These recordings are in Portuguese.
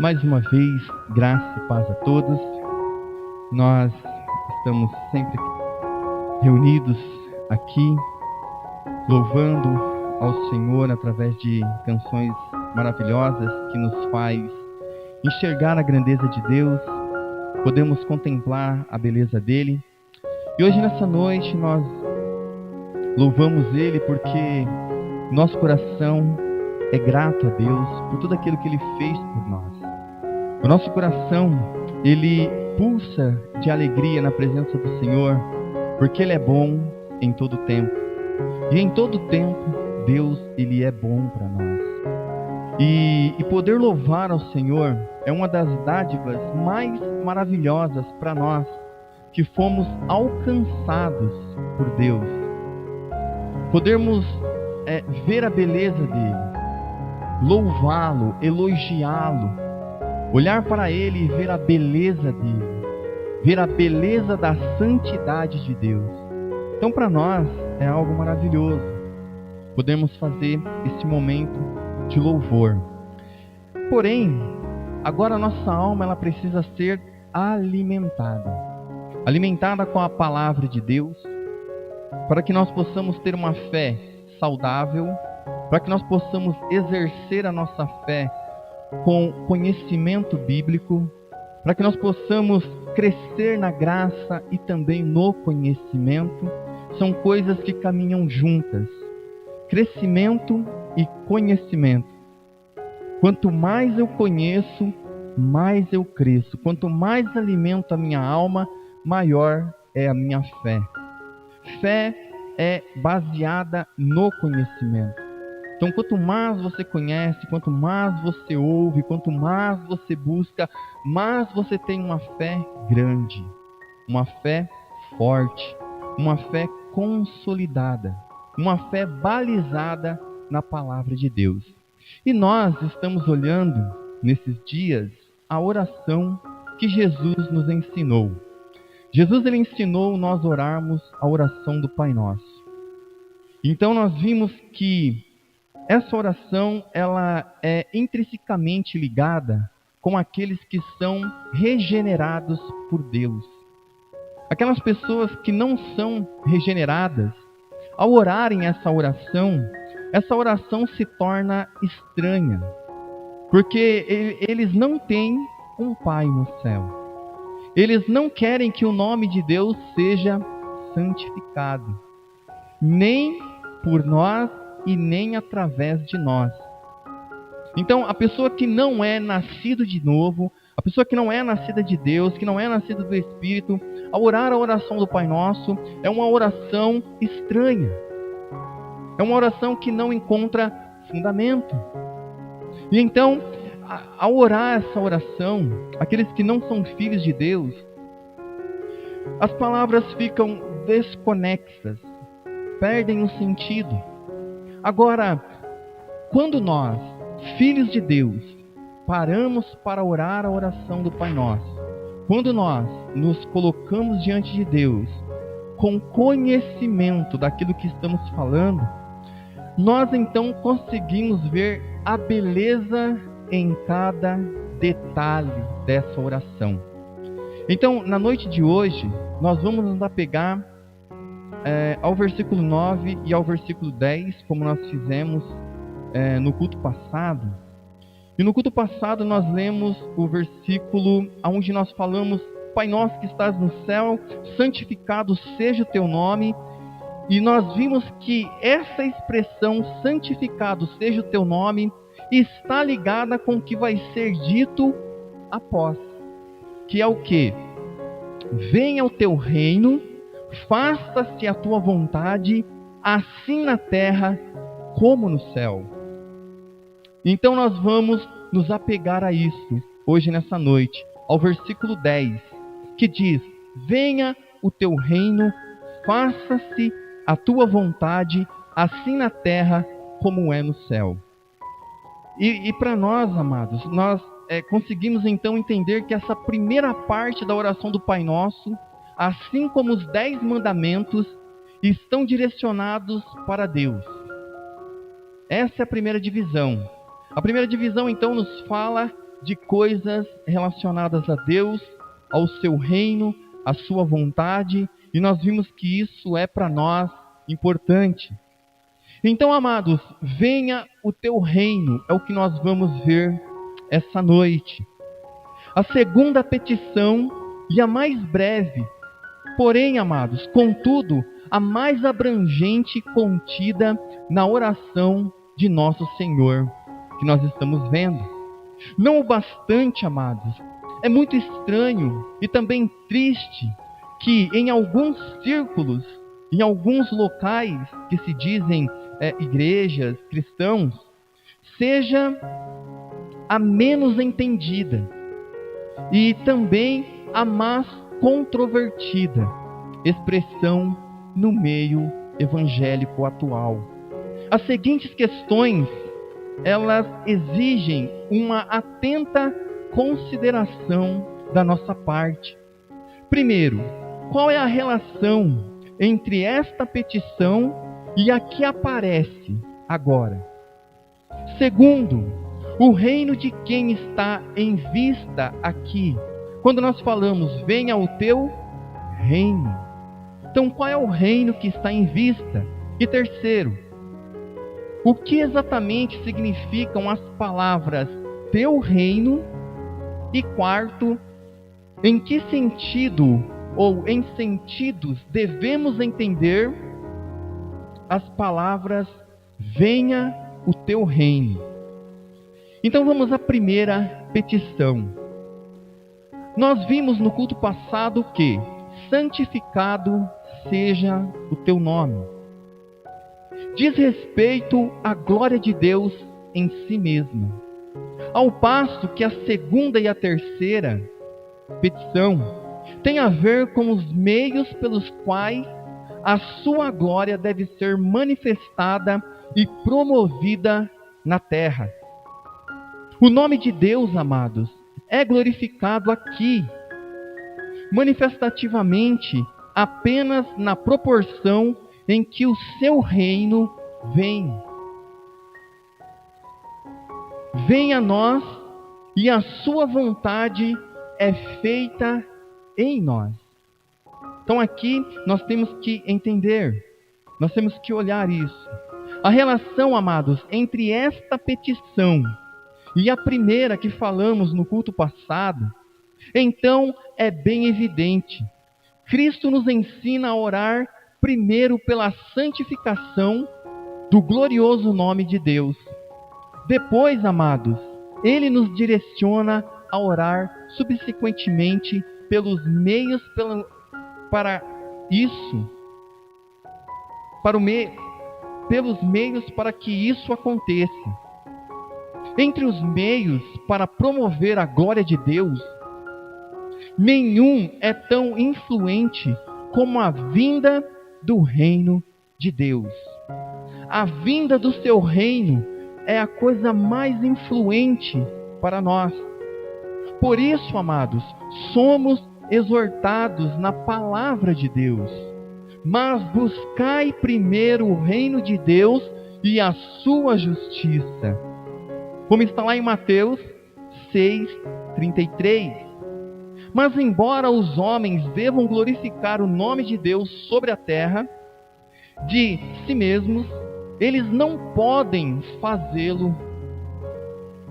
Mais uma vez, graça e paz a todos. Nós estamos sempre reunidos aqui, louvando ao Senhor através de canções maravilhosas que nos faz enxergar a grandeza de Deus, podemos contemplar a beleza dele. E hoje nessa noite nós louvamos ele porque nosso coração é grato a Deus por tudo aquilo que ele fez por nós. O nosso coração, ele pulsa de alegria na presença do Senhor, porque ele é bom em todo tempo. E em todo tempo, Deus, ele é bom para nós. E poder louvar ao Senhor é uma das dádivas mais maravilhosas para nós, que fomos alcançados por Deus. Podermos ver a beleza dele, louvá-lo, elogiá-lo, olhar para ele e ver a beleza dele, ver a beleza da santidade de Deus. Então, para nós é algo maravilhoso. Podemos fazer esse momento de louvor. Porém, agora a nossa alma ela precisa ser alimentada. Alimentada com a palavra de Deus, para que nós possamos ter uma fé saudável, para que nós possamos exercer a nossa fé com conhecimento bíblico, para que nós possamos crescer na graça e também no conhecimento. São coisas que caminham juntas. Crescimento e conhecimento. Quanto mais eu conheço, mais eu cresço. Quanto mais alimento a minha alma, maior é a minha fé. Fé é baseada no conhecimento. Então, quanto mais você conhece, quanto mais você ouve, quanto mais você busca, mais você tem uma fé grande, uma fé forte, uma fé consolidada, uma fé balizada na palavra de Deus. E nós estamos olhando, nesses dias, a oração que Jesus nos ensinou. Jesus ele ensinou nós orarmos a oração do Pai Nosso. Então, nós vimos que essa oração, ela é intrinsecamente ligada com aqueles que são regenerados por Deus. Aquelas pessoas que não são regeneradas, ao orarem essa oração se torna estranha, porque eles não têm um Pai no céu. Eles não querem que o nome de Deus seja santificado, nem por nós, e nem através de nós. Então, a pessoa que não é nascida de novo, a pessoa que não é nascida de Deus, que não é nascida do Espírito, ao orar a oração do Pai Nosso, é uma oração estranha. É uma oração que não encontra fundamento. E então, ao orar essa oração, aqueles que não são filhos de Deus, as palavras ficam desconexas, perdem o sentido. Agora, quando nós, filhos de Deus, paramos para orar a oração do Pai Nosso, quando nós nos colocamos diante de Deus com conhecimento daquilo que estamos falando, nós então conseguimos ver a beleza em cada detalhe dessa oração. Então, na noite de hoje, nós vamos nos apegar ao versículo 9 e ao versículo 10, como nós fizemos no culto passado. E no culto passado nós lemos o versículo onde nós falamos: Pai nosso que estás no céu, santificado seja o teu nome. E nós vimos que essa expressão, santificado seja o teu nome, está ligada com o que vai ser dito após, que é o que? Venha o teu reino, faça-se a tua vontade, assim na terra como no céu. Então nós vamos nos apegar a isso, hoje nessa noite, ao versículo 10, que diz: venha o teu reino, faça-se a tua vontade, assim na terra como é no céu. E para nós, amados, nós conseguimos então entender que essa primeira parte da oração do Pai Nosso, assim como os 10 mandamentos, estão direcionados para Deus. Essa é a primeira divisão. A primeira divisão então nos fala de coisas relacionadas a Deus, ao seu reino, à sua vontade, e nós vimos que isso é para nós importante. Então, amados, venha o teu reino, é o que nós vamos ver essa noite. A segunda petição, e a mais breve, porém, amados, contudo, a mais abrangente contida na oração de nosso Senhor, que nós estamos vendo. Não o bastante, amados, é muito estranho e também triste que em alguns círculos, em alguns locais que se dizem igrejas, cristãos, seja a menos entendida e também a mais controvertida expressão no meio evangélico atual. As seguintes questões, elas exigem uma atenta consideração da nossa parte. Primeiro, qual é a relação entre esta petição e a que aparece agora? Segundo, o reino de quem está em vista aqui? Quando nós falamos, venha o teu reino. Então, qual é o reino que está em vista? E terceiro, o que exatamente significam as palavras teu reino? E quarto, em que sentido ou em sentidos devemos entender as palavras venha o teu reino? Então vamos à primeira petição. Nós vimos no culto passado que santificado seja o teu nome. Diz respeito à glória de Deus em si mesma. Ao passo que a segunda e a terceira petição tem a ver com os meios pelos quais a sua glória deve ser manifestada e promovida na terra. O nome de Deus, amados, é glorificado aqui, manifestativamente, apenas na proporção em que o seu reino vem. Vem a nós e a sua vontade é feita em nós. Então aqui nós temos que entender, nós temos que olhar isso. A relação, amados, entre esta petição e a primeira que falamos no culto passado, então é bem evidente. Cristo nos ensina a orar primeiro pela santificação do glorioso nome de Deus. Depois, amados, Ele nos direciona a orar subsequentemente pelos meios pelos meios para que isso aconteça. Entre os meios para promover a glória de Deus, nenhum é tão influente como a vinda do reino de Deus. A vinda do seu reino é a coisa mais influente para nós. Por isso, amados, somos exortados na palavra de Deus. Mas buscai primeiro o reino de Deus e a sua justiça. Como está lá em Mateus 6:33. Mas embora os homens devam glorificar o nome de Deus sobre a terra, de si mesmos, eles não podem fazê-lo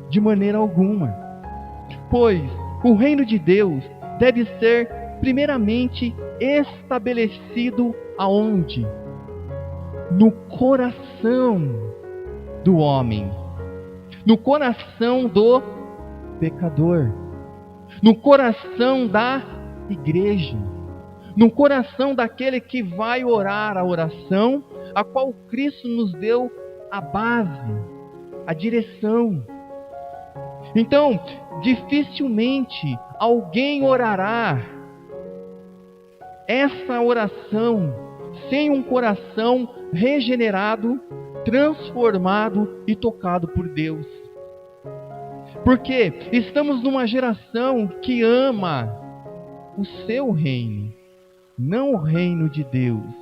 de maneira alguma. Pois o reino de Deus deve ser primeiramente estabelecido aonde? No coração do homem, no coração do pecador, no coração da igreja, no coração daquele que vai orar a oração, a qual Cristo nos deu a base, a direção. Então, dificilmente alguém orará essa oração sem um coração regenerado, transformado e tocado por Deus. Porque estamos numa geração que ama o seu reino, não o reino de Deus,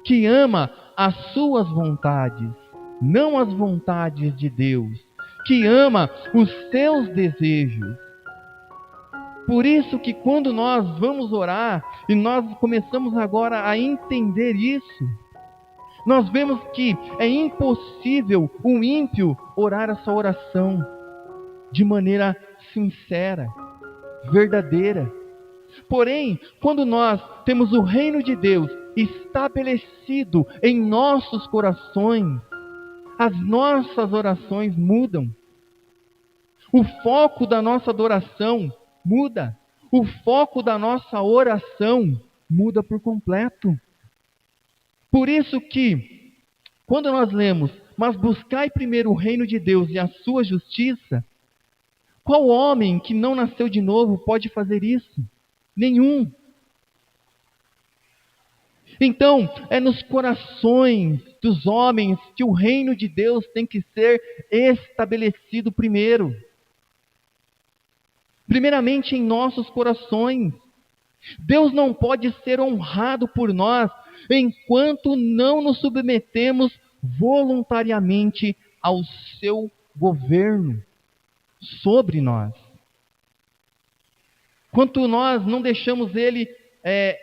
que ama as suas vontades, não as vontades de Deus, que ama os seus desejos. Por isso que quando nós vamos orar, e nós começamos agora a entender isso, nós vemos que é impossível um ímpio orar essa oração de maneira sincera, verdadeira. Porém, quando nós temos o reino de Deus estabelecido em nossos corações, as nossas orações mudam. O foco da nossa adoração muda. O foco da nossa oração muda por completo. Por isso que, quando nós lemos, mas buscai primeiro o reino de Deus e a sua justiça, qual homem que não nasceu de novo pode fazer isso? Nenhum. Então, é nos corações dos homens que o reino de Deus tem que ser estabelecido primeiro. Primeiramente em nossos corações. Deus não pode ser honrado por nós enquanto não nos submetemos voluntariamente ao seu governo sobre nós. Quanto nós não deixamos Ele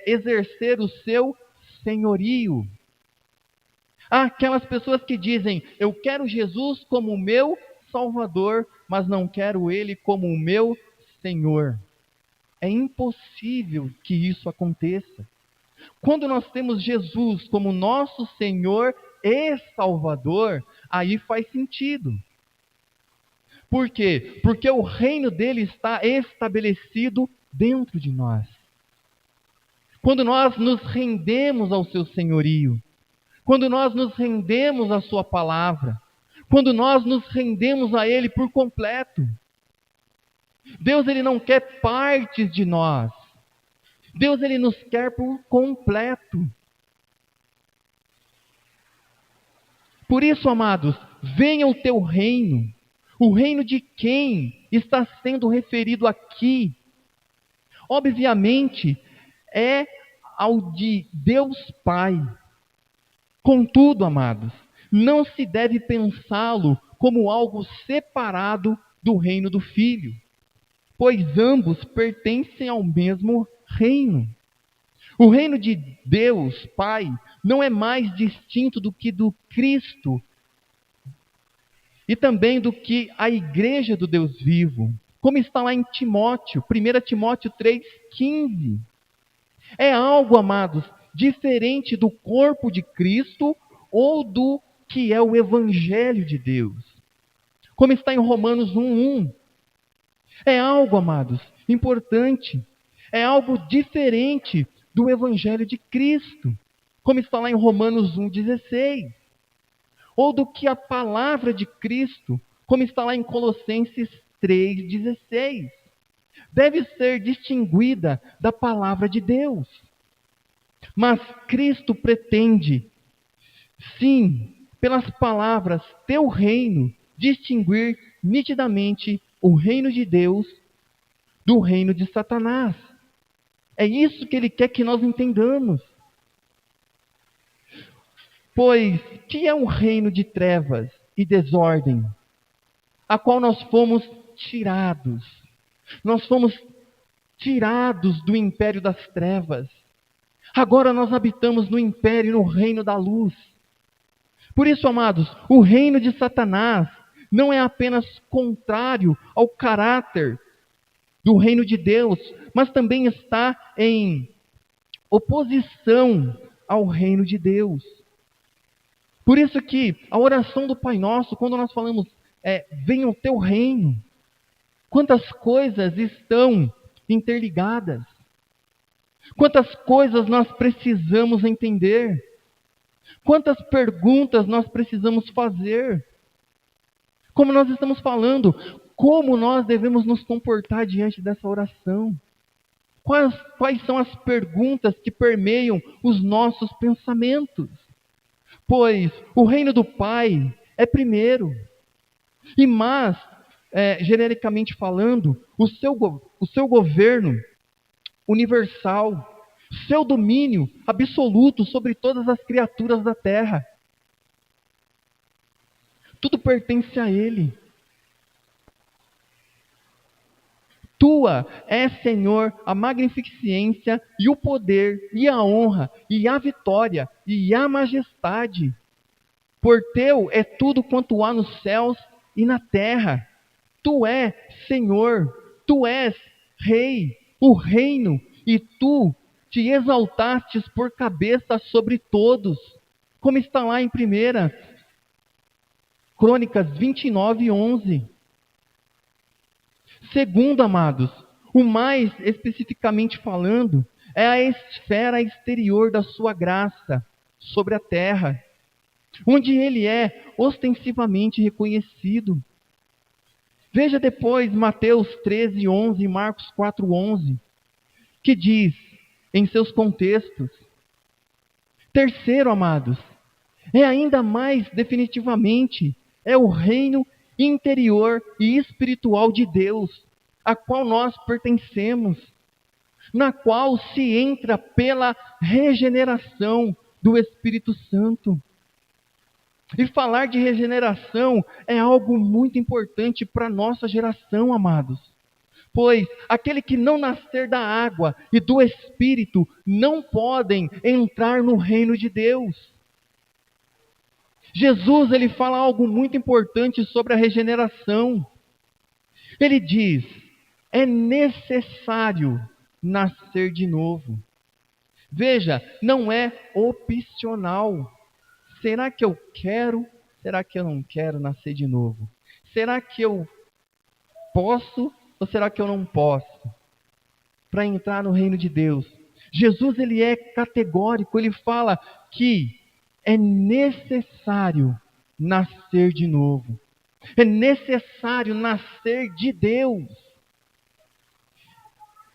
exercer o seu senhorio. Há aquelas pessoas que dizem, eu quero Jesus como o meu Salvador, mas não quero Ele como o meu Senhor. É impossível que isso aconteça. Quando nós temos Jesus como nosso Senhor e Salvador, aí faz sentido. Por quê? Porque o reino dele está estabelecido dentro de nós. Quando nós nos rendemos ao seu senhorio, quando nós nos rendemos à sua palavra, quando nós nos rendemos a Ele por completo. Deus, Ele não quer partes de nós. Deus, Ele nos quer por completo. Por isso, amados, venha o teu reino. O reino de quem está sendo referido aqui? Obviamente, é ao de Deus Pai. Contudo, amados, não se deve pensá-lo como algo separado do reino do Filho, pois ambos pertencem ao mesmo reino. O reino de Deus Pai não é mais distinto do que do Cristo e também do que a igreja do Deus vivo, como está lá em Timóteo, 1 Timóteo 3,15. É algo, amados, diferente do corpo de Cristo ou do que é o Evangelho de Deus. Como está em Romanos 1,1. É algo, amados, importante. É algo diferente do Evangelho de Cristo. Como está lá em Romanos 1,16. Ou do que a palavra de Cristo, como está lá em Colossenses 3,16. Deve ser distinguida da palavra de Deus. Mas Cristo pretende, sim, pelas palavras teu reino, distinguir nitidamente o reino de Deus do reino de Satanás. É isso que Ele quer que nós entendamos. Pois, que é um reino de trevas e desordem, a qual nós fomos tirados. Nós fomos tirados do império das trevas. Agora nós habitamos no império, no reino da luz. Por isso, amados, o reino de Satanás não é apenas contrário ao caráter do reino de Deus, mas também está em oposição ao reino de Deus. Por isso que a oração do Pai Nosso, quando nós falamos, venha o teu reino, quantas coisas estão interligadas. Quantas coisas nós precisamos entender? Quantas perguntas nós precisamos fazer? Como nós estamos falando, como nós devemos nos comportar diante dessa oração? Quais são as perguntas que permeiam os nossos pensamentos? Pois o reino do Pai é primeiro. Mas, genericamente falando, o seu governo universal, seu domínio absoluto sobre todas as criaturas da terra. Tudo pertence a Ele. Tua é, Senhor, a magnificência e o poder e a honra e a vitória e a majestade. Por teu é tudo quanto há nos céus e na terra. Tu és Senhor, tu és Rei, o reino, e tu te exaltastes por cabeça sobre todos. Como está lá em 1 Crônicas 29:11. Segundo, amados, o mais especificamente falando, é a esfera exterior da sua graça sobre a terra, onde ele é ostensivamente reconhecido. Veja depois Mateus 13:11 e Marcos 4:11, que diz em seus contextos. Terceiro, amados, é ainda mais definitivamente, é o reino interior e espiritual de Deus, a qual nós pertencemos, na qual se entra pela regeneração do Espírito Santo. E falar de regeneração é algo muito importante para a nossa geração, amados. Pois aquele que não nascer da água e do Espírito não podem entrar no reino de Deus. Jesus, ele fala algo muito importante sobre a regeneração. Ele diz: é necessário nascer de novo. Veja, não é opcional. Será que eu quero? Será que eu não quero nascer de novo? Será que eu posso ou será que eu não posso? Para entrar no reino de Deus. Jesus, ele é categórico, ele fala que é necessário nascer de novo. É necessário nascer de Deus.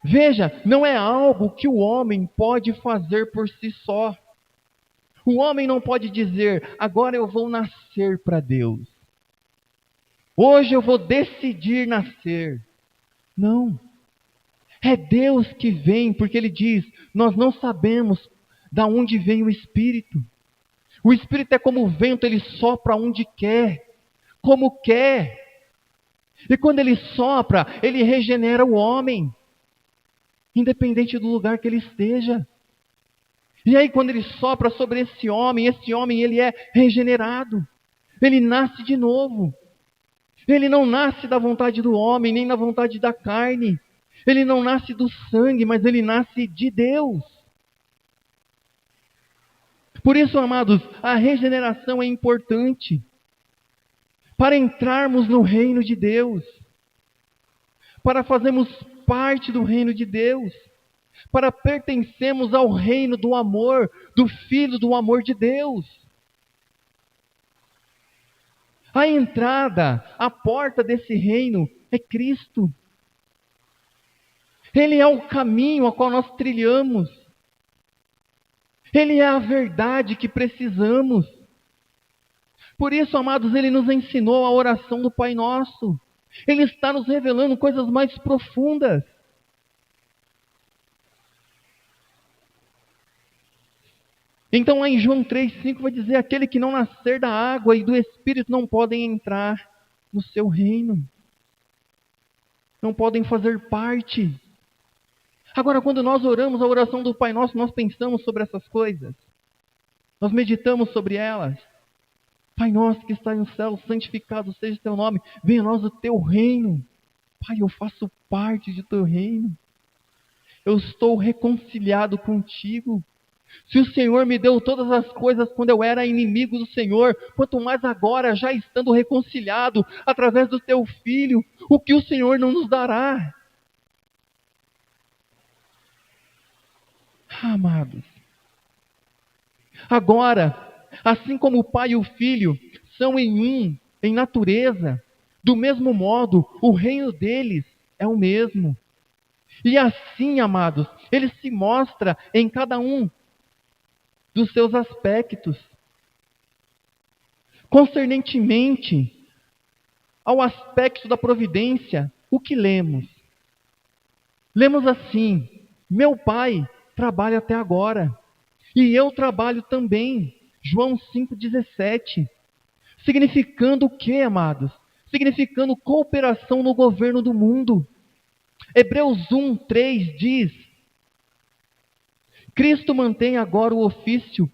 Veja, não é algo que o homem pode fazer por si só. O homem não pode dizer: agora eu vou nascer para Deus. Hoje eu vou decidir nascer. Não. É Deus que vem, porque Ele diz: nós não sabemos de onde vem o Espírito. O Espírito é como o vento, ele sopra onde quer, como quer. E quando ele sopra, ele regenera o homem, independente do lugar que ele esteja. E aí quando ele sopra sobre esse homem ele é regenerado. Ele nasce de novo. Ele não nasce da vontade do homem, nem da vontade da carne. Ele não nasce do sangue, mas ele nasce de Deus. Por isso, amados, a regeneração é importante para entrarmos no reino de Deus, para fazermos parte do reino de Deus, para pertencermos ao reino do amor, do Filho do amor de Deus. A entrada, a porta desse reino é Cristo. Ele é o caminho ao qual nós trilhamos. Ele é a verdade que precisamos. Por isso, amados, ele nos ensinou a oração do Pai Nosso. Ele está nos revelando coisas mais profundas. Então, lá em João 3,5 vai dizer: aquele que não nascer da água e do Espírito não podem entrar no seu reino. Não podem fazer parte. Agora, quando nós oramos a oração do Pai Nosso, nós pensamos sobre essas coisas. Nós meditamos sobre elas. Pai nosso que está no céu, santificado seja o teu nome. Venha a nós o teu reino. Pai, eu faço parte de teu reino. Eu estou reconciliado contigo. Se o Senhor me deu todas as coisas quando eu era inimigo do Senhor, quanto mais agora, já estando reconciliado através do teu Filho, o que o Senhor não nos dará? Amados, agora, assim como o Pai e o Filho são em natureza, do mesmo modo, o reino deles é o mesmo. E assim, amados, ele se mostra em cada um dos seus aspectos. Concernentemente ao aspecto da providência, o que lemos? Lemos assim: meu Pai trabalha até agora, e eu trabalho também. João 5,17. Significando o que, amados? Significando cooperação no governo do mundo. Hebreus 1:3 diz: Cristo mantém agora o ofício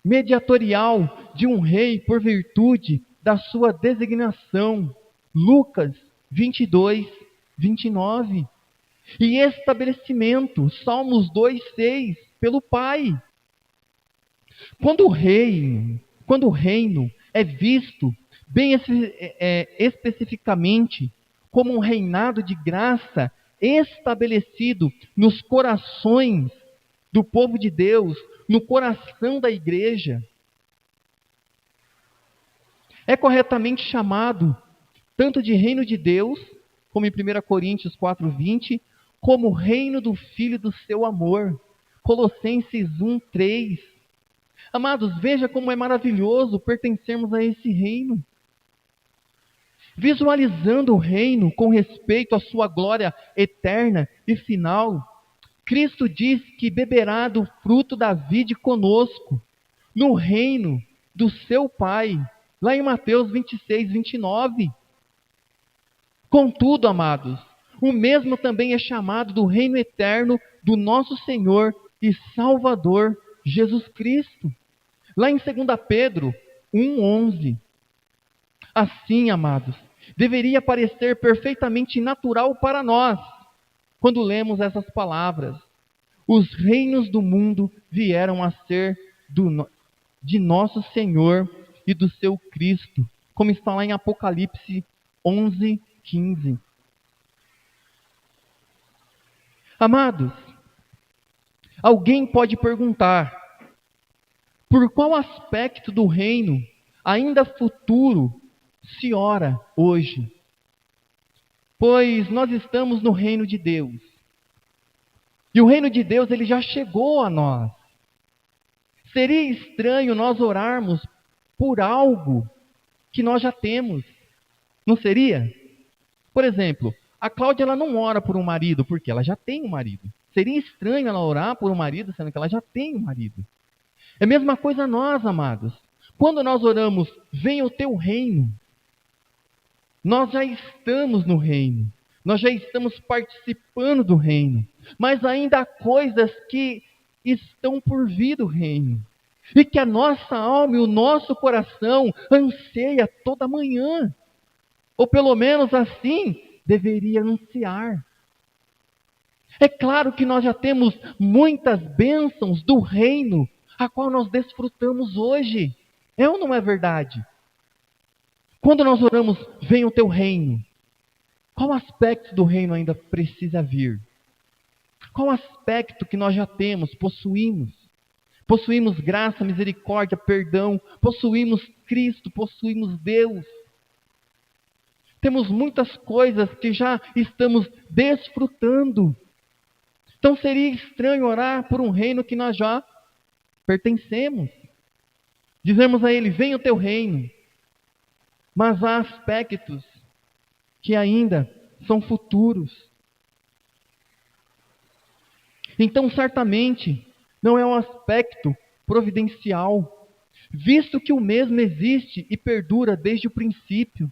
mediatorial de um rei por virtude da sua designação. Lucas 22:29. E estabelecimento, Salmos 2:6, pelo Pai. Quando o reino é visto bem especificamente como um reinado de graça estabelecido nos corações do povo de Deus, no coração da igreja, é corretamente chamado tanto de reino de Deus, como em 1 Coríntios 4:20, como reino do Filho do seu amor, Colossenses 1:3. Amados, veja como é maravilhoso pertencermos a esse reino. Visualizando o reino com respeito à sua glória eterna e final, Cristo diz que beberá do fruto da vide conosco, no reino do seu Pai, lá em Mateus 26:29. Contudo, amados, o mesmo também é chamado do reino eterno do nosso Senhor e Salvador Jesus Cristo, lá em 2 Pedro 1:11. Assim, amados, deveria parecer perfeitamente natural para nós, quando lemos essas palavras: os reinos do mundo vieram a ser de nosso Senhor e do seu Cristo, como está lá em Apocalipse 11:15. Amados, alguém pode perguntar: por qual aspecto do reino, ainda futuro, se ora hoje? Pois nós estamos no reino de Deus. E o reino de Deus, ele já chegou a nós. Seria estranho nós orarmos por algo que nós já temos. Não seria? Por exemplo, a Cláudia, ela não ora por um marido, porque ela já tem um marido. Seria estranho ela orar por um marido, sendo que ela já tem um marido. É a mesma coisa nós, amados. Quando nós oramos, venha o teu reino, nós já estamos no reino. Nós já estamos participando do reino. Mas ainda há coisas que estão por vir do reino. E que a nossa alma e o nosso coração anseia toda manhã. Ou pelo menos assim deveria ansiar. É claro que nós já temos muitas bênçãos do reino, a qual nós desfrutamos hoje. É ou não é verdade? Quando nós oramos, venha o teu reino. Qual aspecto do reino ainda precisa vir? Qual aspecto que nós já temos, possuímos? Possuímos graça, misericórdia, perdão, possuímos Cristo, possuímos Deus. Temos muitas coisas que já estamos desfrutando. Então seria estranho orar por um reino que nós já pertencemos. Dizemos a Ele: venha o teu reino. Mas há aspectos que ainda são futuros. Então, certamente, não é um aspecto providencial, visto que o mesmo existe e perdura desde o princípio.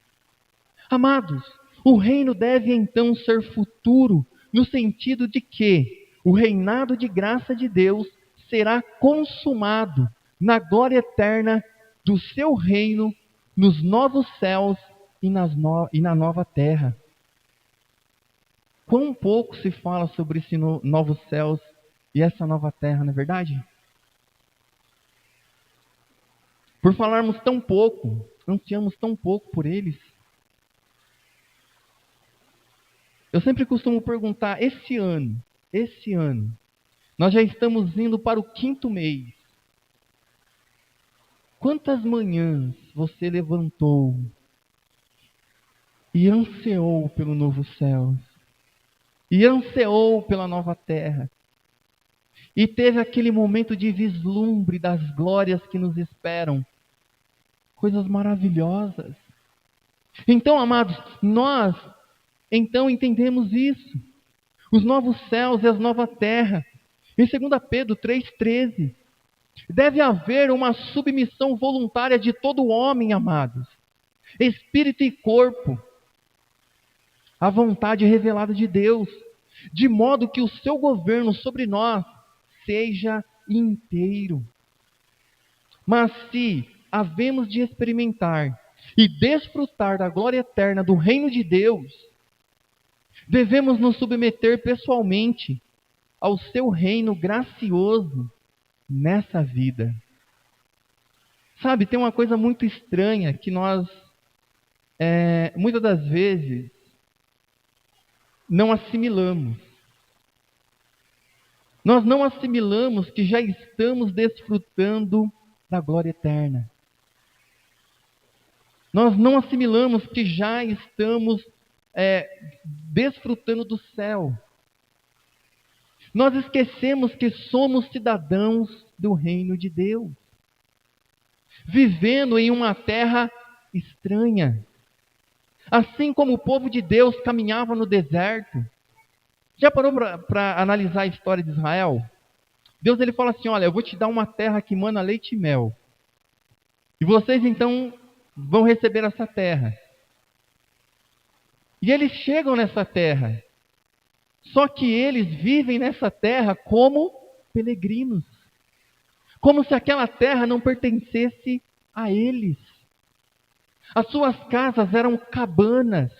Amados, o reino deve então ser futuro, no sentido de que o reinado de graça de Deus será consumado na glória eterna do seu reino, nos novos céus e na nova terra. Quão pouco se fala sobre esses novos céus e essa nova terra, não é verdade? Por falarmos tão pouco, ansiamos tão pouco por eles. Eu sempre costumo perguntar: esse ano, nós já estamos indo para o 5º mês. Quantas manhãs você levantou e ansiou pelo novo céu? E ansiou pela nova terra? E teve aquele momento de vislumbre das glórias que nos esperam? Coisas maravilhosas. Então, amados, nós então entendemos isso. Os novos céus e as nova terra. Em 2 Pedro 3,13. Deve haver uma submissão voluntária de todo homem, amados. Espírito e corpo. a vontade revelada de Deus, de modo que o seu governo sobre nós seja inteiro. Mas se havemos de experimentar e desfrutar da glória eterna do reino de Deus, devemos nos submeter pessoalmente ao seu reino gracioso nessa vida. Sabe, tem uma coisa muito estranha que nós, muitas das vezes, não assimilamos. Nós não assimilamos que já estamos desfrutando da glória eterna. Nós não assimilamos que já estamos desfrutando do céu. Nós esquecemos que somos cidadãos do reino de Deus, vivendo em uma terra estranha. Assim como o povo de Deus caminhava no deserto. Já parou para analisar a história de Israel? Deus ele fala assim, olha, eu vou te dar uma terra que mana leite e mel. E vocês então vão receber essa terra. E eles chegam nessa terra. Só que eles vivem nessa terra como peregrinos. Como se aquela terra não pertencesse a eles. As suas casas eram cabanas,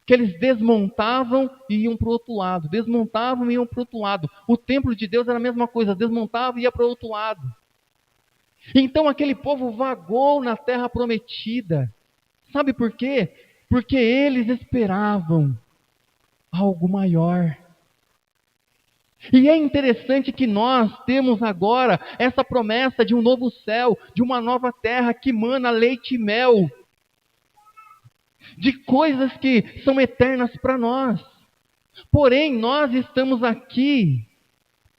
que eles desmontavam e iam para o outro lado. Desmontavam e iam para o outro lado. O templo de Deus era a mesma coisa, desmontava e ia para o outro lado. Então aquele povo vagou na terra prometida. Sabe por quê? Porque eles esperavam algo maior. E é interessante que nós temos agora essa promessa de um novo céu, de uma nova terra que mana leite e mel, de coisas que são eternas para nós. Porém, nós estamos aqui,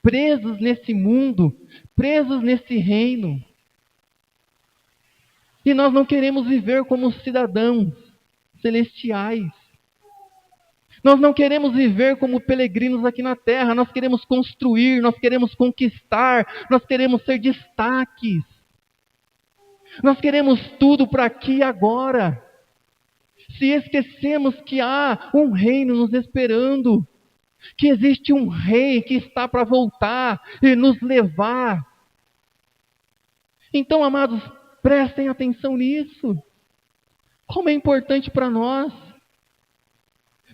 presos nesse mundo, presos nesse reino. E nós não queremos viver como cidadãos celestiais. Nós não queremos viver como peregrinos aqui na terra. Nós queremos construir, nós queremos conquistar, nós queremos ser destaques. Nós queremos tudo para aqui e agora. Se esquecemos que há um reino nos esperando, que existe um rei que está para voltar e nos levar. Então, amados, prestem atenção nisso. Como é importante para nós.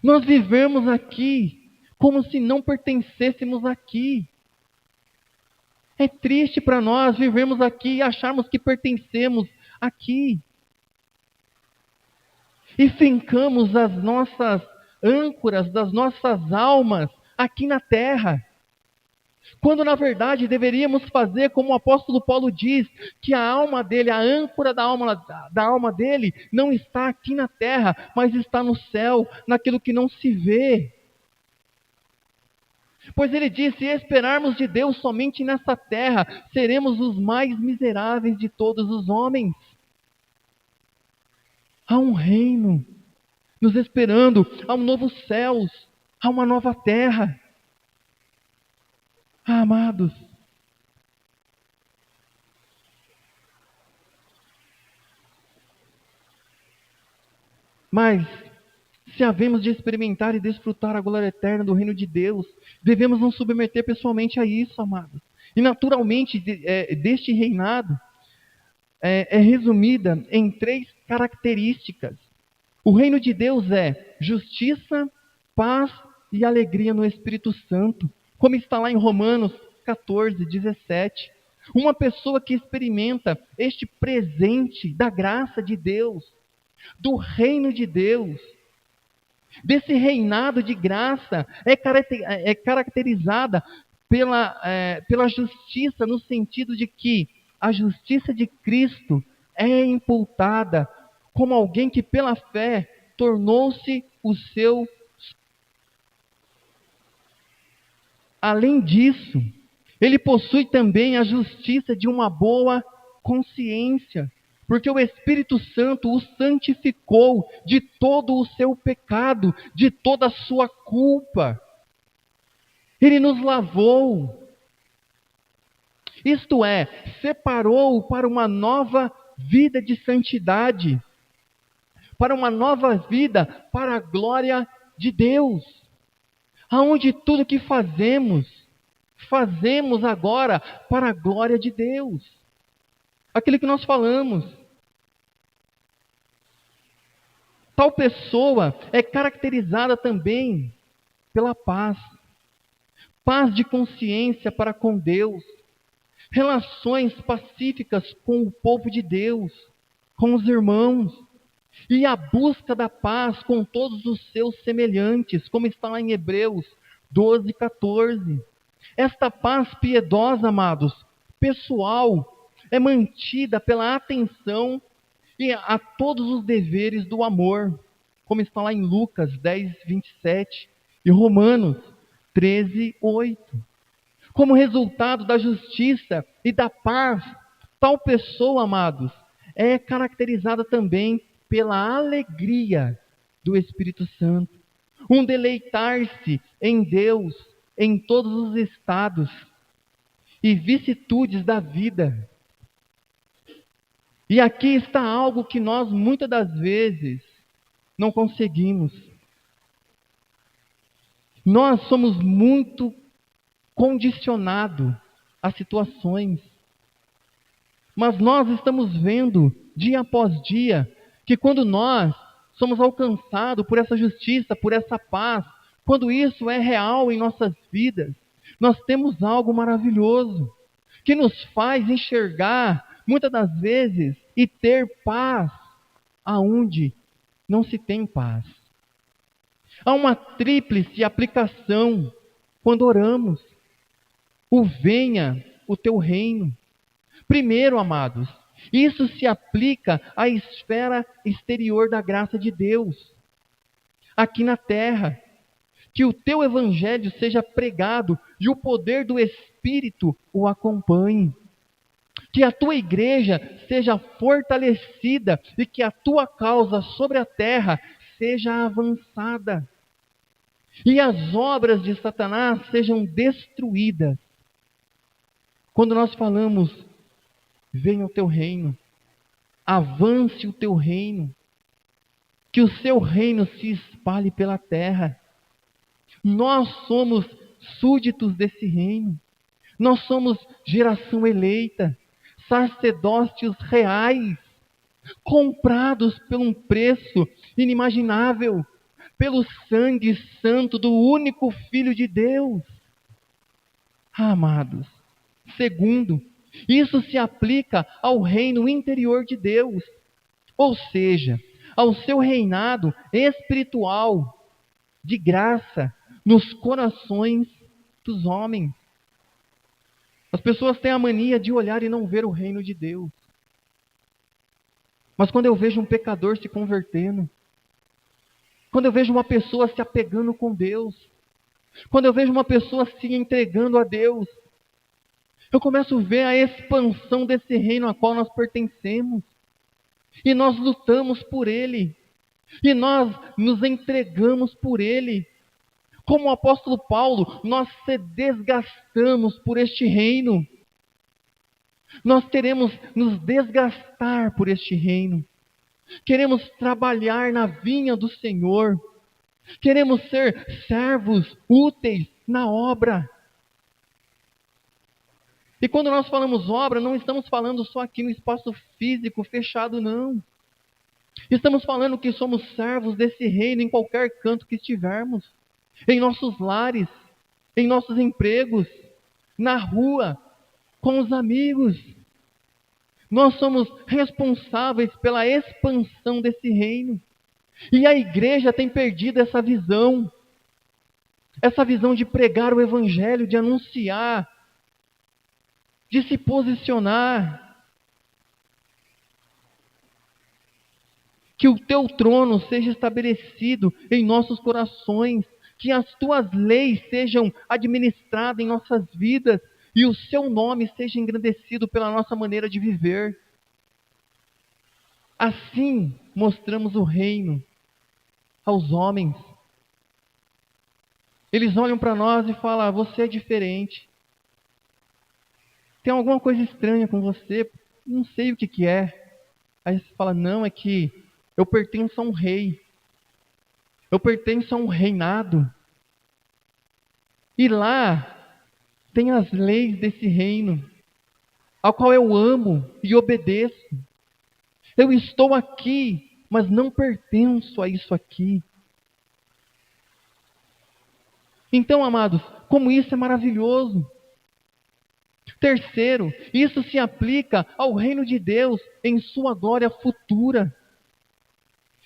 Nós vivemos aqui como se não pertencêssemos aqui. É triste para nós vivermos aqui e acharmos que pertencemos aqui. E fincamos as nossas âncoras das nossas almas aqui na terra. Quando na verdade deveríamos fazer como o apóstolo Paulo diz, que a alma dele, a âncora da alma dele, não está aqui na terra, mas está no céu, naquilo que não se vê. Pois ele disse, se esperarmos de Deus somente nessa terra, seremos os mais miseráveis de todos os homens. Há um reino nos esperando, há um novo céus, há uma nova terra. Ah, amados, mas se havemos de experimentar e desfrutar a glória eterna do reino de Deus, devemos nos submeter pessoalmente a isso, amados. E naturalmente deste reinado é resumida em 3 características. O reino de Deus é justiça, paz e alegria no Espírito Santo, como está lá em Romanos 14, 17. Uma pessoa que experimenta este presente da graça de Deus, do reino de Deus, desse reinado de graça, é caracterizada pela justiça, no sentido de que a justiça de Cristo é imputada como alguém que pela fé tornou-se o seu. Além disso, ele possui também a justiça de uma boa consciência, porque o Espírito Santo o santificou de todo o seu pecado, de toda a sua culpa. Ele nos lavou. Isto é, separou para uma nova vida de santidade, para uma nova vida, para a glória de Deus, aonde tudo que fazemos agora para a glória de Deus. Aquilo que nós falamos. Tal pessoa é caracterizada também pela paz. Paz de consciência para com Deus. Relações pacíficas com o povo de Deus, com os irmãos. E a busca da paz com todos os seus semelhantes, como está lá em Hebreus 12:14. Esta paz piedosa, amados, pessoal, é mantida pela atenção e a todos os deveres do amor, como está lá em Lucas 10:27 e Romanos 13:8. Como resultado da justiça e da paz, tal pessoa, amados, é caracterizada também pela alegria do Espírito Santo. Um deleitar-se em Deus em todos os estados e vicissitudes da vida. E aqui está algo que nós muitas das vezes não conseguimos. Nós somos muito condicionados a situações. Mas nós estamos vendo, dia após dia, que quando nós somos alcançados por essa justiça, por essa paz, quando isso é real em nossas vidas, nós temos algo maravilhoso, que nos faz enxergar, muitas das vezes, e ter paz, aonde não se tem paz. Há uma tríplice aplicação quando oramos. O venha o teu reino. Primeiro, amados, isso se aplica à esfera exterior da graça de Deus, aqui na terra. Que o teu evangelho seja pregado e o poder do Espírito o acompanhe. Que a tua igreja seja fortalecida e que a tua causa sobre a terra seja avançada. E as obras de Satanás sejam destruídas. Quando nós falamos, venha o teu reino, avance o teu reino, que o seu reino se espalhe pela terra. Nós somos súditos desse reino. Nós somos geração eleita, sacerdócios reais, comprados por um preço inimaginável, pelo sangue santo do único Filho de Deus. Amados, segundo, isso se aplica ao reino interior de Deus, ou seja, ao seu reinado espiritual de graça nos corações dos homens. As pessoas têm a mania de olhar e não ver o reino de Deus. Mas quando eu vejo um pecador se convertendo, quando eu vejo uma pessoa se apegando com Deus, quando eu vejo uma pessoa se entregando a Deus, eu começo a ver a expansão desse reino a qual nós pertencemos. E nós lutamos por ele. E nós nos entregamos por ele. Como o apóstolo Paulo, nós se desgastamos por este reino. Nós queremos nos desgastar por este reino. Queremos trabalhar na vinha do Senhor. Queremos ser servos úteis na obra. E quando nós falamos obra, não estamos falando só aqui no espaço físico fechado, não. Estamos falando que somos servos desse reino em qualquer canto que estivermos. Em nossos lares, em nossos empregos, na rua, com os amigos. Nós somos responsáveis pela expansão desse reino. E a igreja tem perdido essa visão de pregar o evangelho, de anunciar, de se posicionar. Que o teu trono seja estabelecido em nossos corações, que as tuas leis sejam administradas em nossas vidas e o seu nome seja engrandecido pela nossa maneira de viver. Assim mostramos o reino aos homens. Eles olham para nós e falam, você é diferente. Tem alguma coisa estranha com você, não sei o que é. Aí você fala, não, é que eu pertenço a um rei. Eu pertenço a um reinado. E lá tem as leis desse reino, ao qual eu amo e obedeço. Eu estou aqui, mas não pertenço a isso aqui. Então, amados, como isso é maravilhoso. Terceiro, isso se aplica ao reino de Deus em sua glória futura.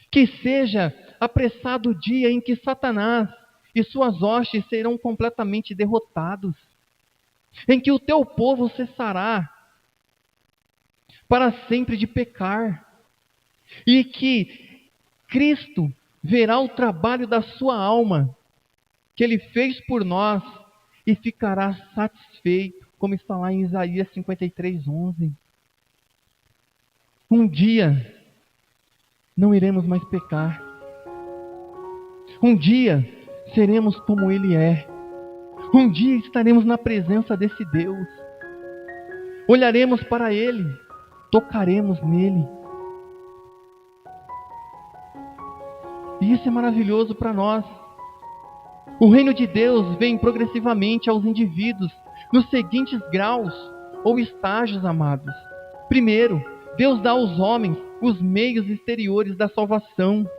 Que seja apressado o dia em que Satanás e suas hostes serão completamente derrotados, em que o teu povo cessará para sempre de pecar, e que Cristo verá o trabalho da sua alma, que Ele fez por nós, e ficará satisfeito, como está lá em Isaías 53:11. Um dia não iremos mais pecar. Um dia seremos como Ele é. Um dia estaremos na presença desse Deus. Olharemos para Ele, tocaremos nele. E isso é maravilhoso para nós. O reino de Deus vem progressivamente aos indivíduos nos seguintes graus ou estágios, amados. Primeiro, Deus dá aos homens os meios exteriores da salvação.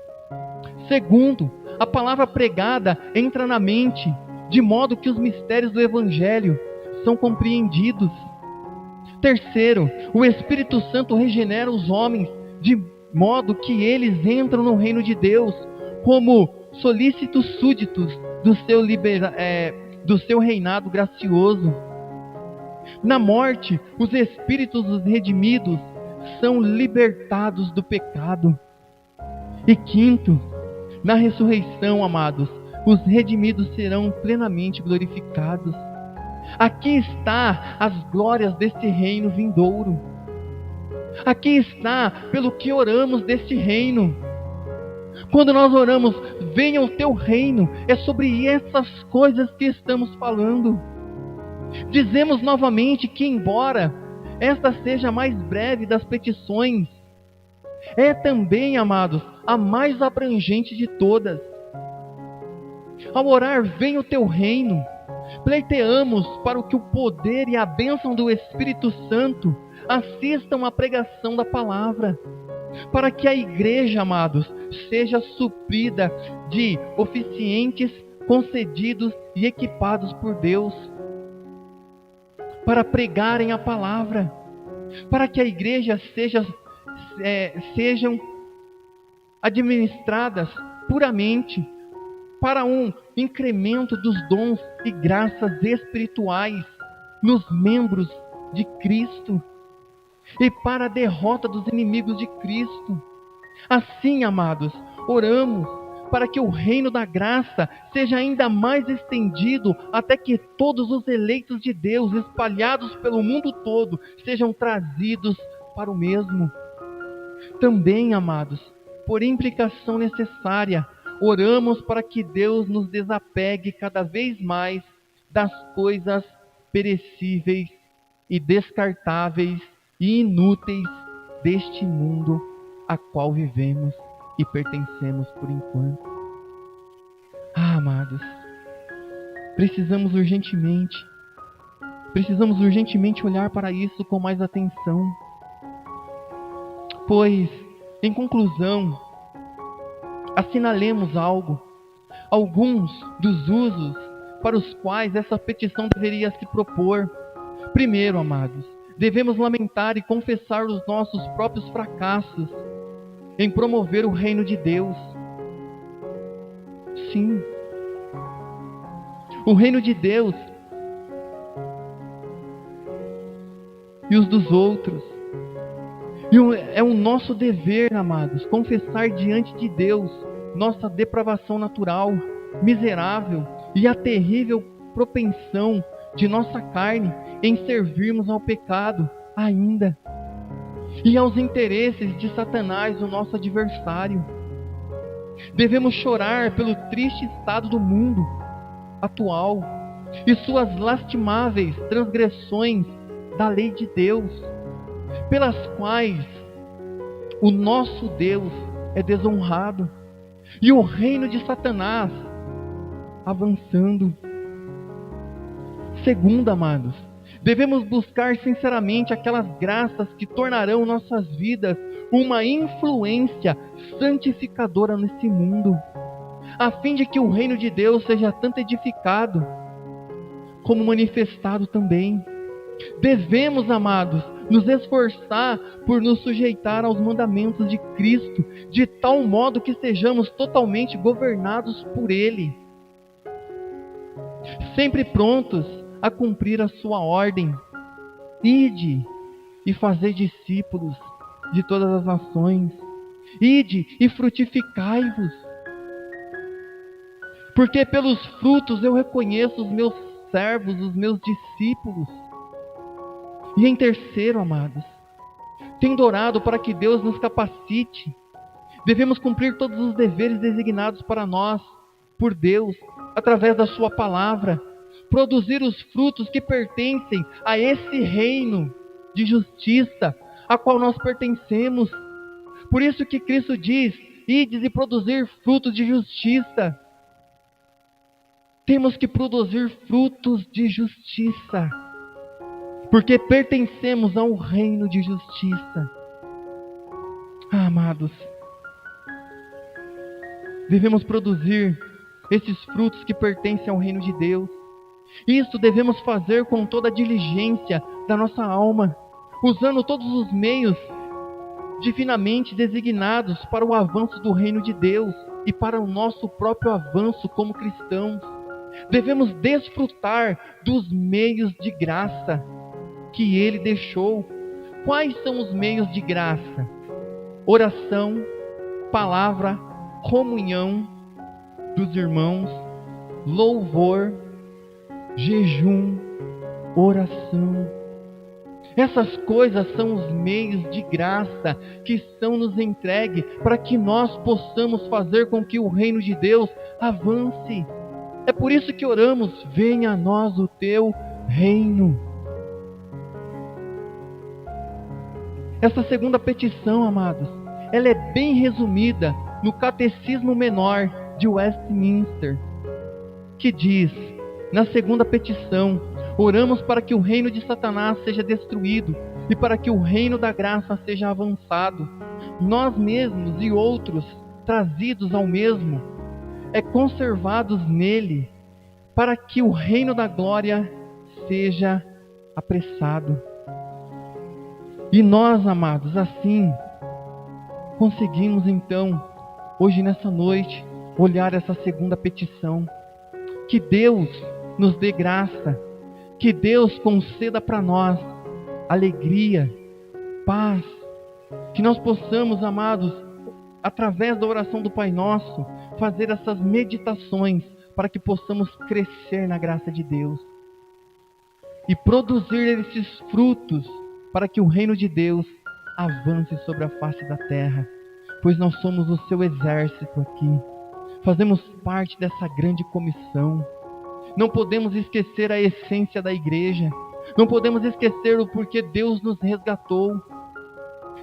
Segundo, a palavra pregada entra na mente, de modo que os mistérios do Evangelho são compreendidos. Terceiro, o Espírito Santo regenera os homens, de modo que eles entram no reino de Deus como solícitos súditos do seu reinado gracioso. Na morte, os espíritos dos redimidos são libertados do pecado. E quinto, na ressurreição, amados, os redimidos serão plenamente glorificados. Aqui está as glórias deste reino vindouro. Aqui está pelo que oramos deste reino. Quando nós oramos, venha o teu reino, é sobre essas coisas que estamos falando. Dizemos novamente que, embora esta seja a mais breve das petições, é também, amados, a mais abrangente de todas. Ao orar, venha o teu reino, pleiteamos para que o poder e a bênção do Espírito Santo assistam à pregação da palavra, para que a igreja, amados, seja suprida de oficiantes concedidos e equipados por Deus, para pregarem a palavra, para que a igreja sejam administradas puramente para um incremento dos dons e graças espirituais nos membros de Cristo e para a derrota dos inimigos de Cristo. Assim, amados, oramos para que o reino da graça seja ainda mais estendido até que todos os eleitos de Deus espalhados pelo mundo todo sejam trazidos para o mesmo. Também, amados, por implicação necessária, oramos para que Deus nos desapegue cada vez mais das coisas perecíveis e descartáveis e inúteis deste mundo a qual vivemos e pertencemos por enquanto. Amados, precisamos urgentemente olhar para isso com mais atenção. Pois, em conclusão, assinalemos alguns dos usos para os quais essa petição deveria se propor. Primeiro, amados, devemos lamentar e confessar os nossos próprios fracassos em promover o reino de Deus. Sim, o reino de Deus e os dos outros. E é o nosso dever, amados, confessar diante de Deus nossa depravação natural, miserável e a terrível propensão de nossa carne em servirmos ao pecado ainda, e aos interesses de Satanás, o nosso adversário. Devemos chorar pelo triste estado do mundo atual e suas lastimáveis transgressões da lei de Deus, pelas quais o nosso Deus é desonrado e o reino de Satanás avançando. Segundo, amados, devemos buscar sinceramente aquelas graças que tornarão nossas vidas uma influência santificadora nesse mundo, a fim de que o reino de Deus seja tanto edificado como manifestado também. Devemos, amados, nos esforçar por nos sujeitar aos mandamentos de Cristo, de tal modo que sejamos totalmente governados por Ele, sempre prontos a cumprir a sua ordem: ide e fazei discípulos de todas as nações, ide e frutificai-vos, porque pelos frutos eu reconheço os meus servos, os meus discípulos. E em terceiro, amados, tendo orado para que Deus nos capacite, devemos cumprir todos os deveres designados para nós por Deus, através da sua palavra, produzir os frutos que pertencem a esse reino de justiça, a qual nós pertencemos. Por isso que Cristo diz: ides e produzir frutos de justiça. Temos que produzir frutos de justiça, porque pertencemos ao reino de justiça. Amados, devemos produzir esses frutos que pertencem ao reino de Deus. Isso devemos fazer com toda a diligência da nossa alma, usando todos os meios divinamente designados para o avanço do reino de Deus e para o nosso próprio avanço como cristãos. Devemos desfrutar dos meios de graça que Ele deixou. Quais são os meios de graça? Oração, palavra, comunhão dos irmãos, louvor, jejum, oração. Essas coisas são os meios de graça que são nos entregues para que nós possamos fazer com que o reino de Deus avance. É por isso que oramos: venha a nós o teu reino. Essa segunda petição, amados, ela é bem resumida no Catecismo Menor de Westminster, que diz, na segunda petição: oramos para que o reino de Satanás seja destruído e para que o reino da graça seja avançado. Nós mesmos e outros trazidos ao mesmo, conservados nele, para que o reino da glória seja apressado. E nós, amados, assim conseguimos então, hoje nessa noite, olhar essa segunda petição. Que Deus nos dê graça, que Deus conceda para nós alegria, paz, que nós possamos, amados, através da oração do Pai Nosso, fazer essas meditações para que possamos crescer na graça de Deus e produzir esses frutos para que o reino de Deus avance sobre a face da terra, pois nós somos o seu exército aqui, fazemos parte dessa grande comissão. Não podemos esquecer a essência da igreja, não podemos esquecer o porquê Deus nos resgatou,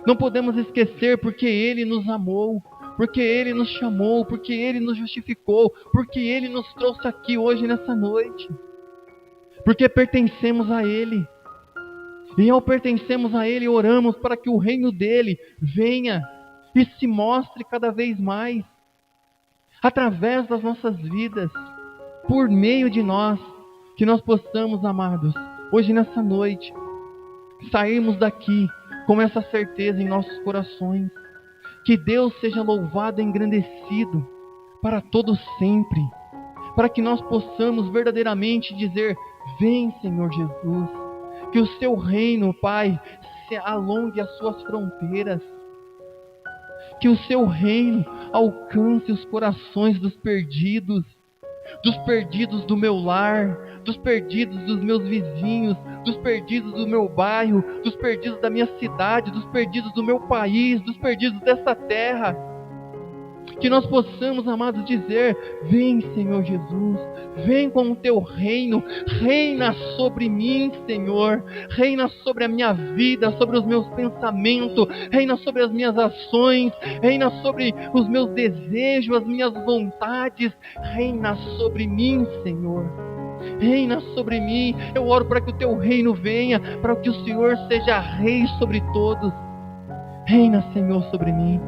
não podemos esquecer porque Ele nos amou, porque Ele nos chamou, porque Ele nos justificou, porque Ele nos trouxe aqui hoje nessa noite, porque pertencemos a Ele. E ao pertencermos a Ele, oramos para que o reino dEle venha e se mostre cada vez mais, através das nossas vidas, por meio de nós, que nós possamos, amados, hoje nessa noite, sairmos daqui com essa certeza em nossos corações, que Deus seja louvado e engrandecido para todo sempre, para que nós possamos verdadeiramente dizer: vem, Senhor Jesus, que o seu reino, Pai, se alongue as suas fronteiras, que o seu reino alcance os corações dos perdidos do meu lar, dos perdidos dos meus vizinhos, dos perdidos do meu bairro, dos perdidos da minha cidade, dos perdidos do meu país, dos perdidos dessa terra. Que nós possamos, amados, dizer: vem, Senhor Jesus, vem com o teu reino, reina sobre mim, Senhor, reina sobre a minha vida, sobre os meus pensamentos, reina sobre as minhas ações, reina sobre os meus desejos, as minhas vontades, reina sobre mim, Senhor. Reina sobre mim. Eu oro para que o teu reino venha, para que o Senhor seja rei sobre todos. Reina, Senhor, sobre mim.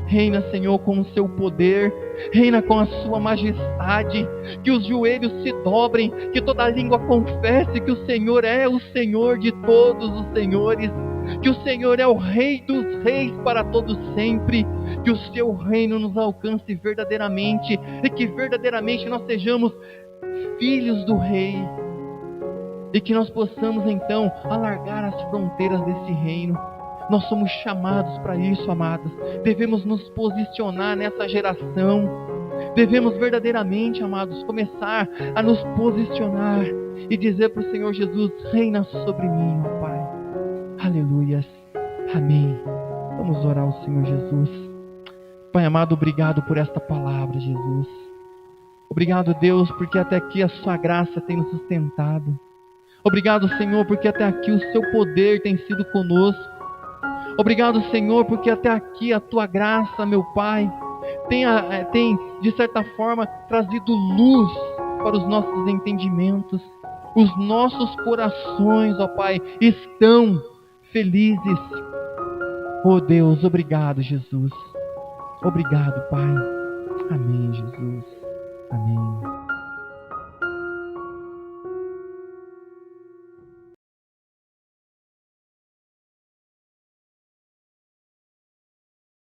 Reina, Senhor, com o seu poder, reina com a sua majestade, que os joelhos se dobrem, que toda língua confesse que o Senhor é o Senhor de todos os senhores, que o Senhor é o Rei dos reis para todos sempre, que o seu reino nos alcance verdadeiramente, e que verdadeiramente nós sejamos filhos do Rei, e que nós possamos então alargar as fronteiras desse reino. Nós somos chamados para isso, amados. Devemos nos posicionar nessa geração. Devemos verdadeiramente, amados, começar a nos posicionar e dizer para o Senhor Jesus: reina sobre mim, ó Pai. Aleluias. Amém. Vamos orar ao Senhor Jesus. Pai amado, obrigado por esta palavra, Jesus. Obrigado, Deus, porque até aqui a sua graça tem nos sustentado. Obrigado, Senhor, porque até aqui o seu poder tem sido conosco. Obrigado, Senhor, porque até aqui a tua graça, meu Pai, tem de certa forma trazido luz para os nossos entendimentos. Os nossos corações, ó Pai, estão felizes. Oh Deus, obrigado, Jesus. Obrigado, Pai. Amém, Jesus. Amém.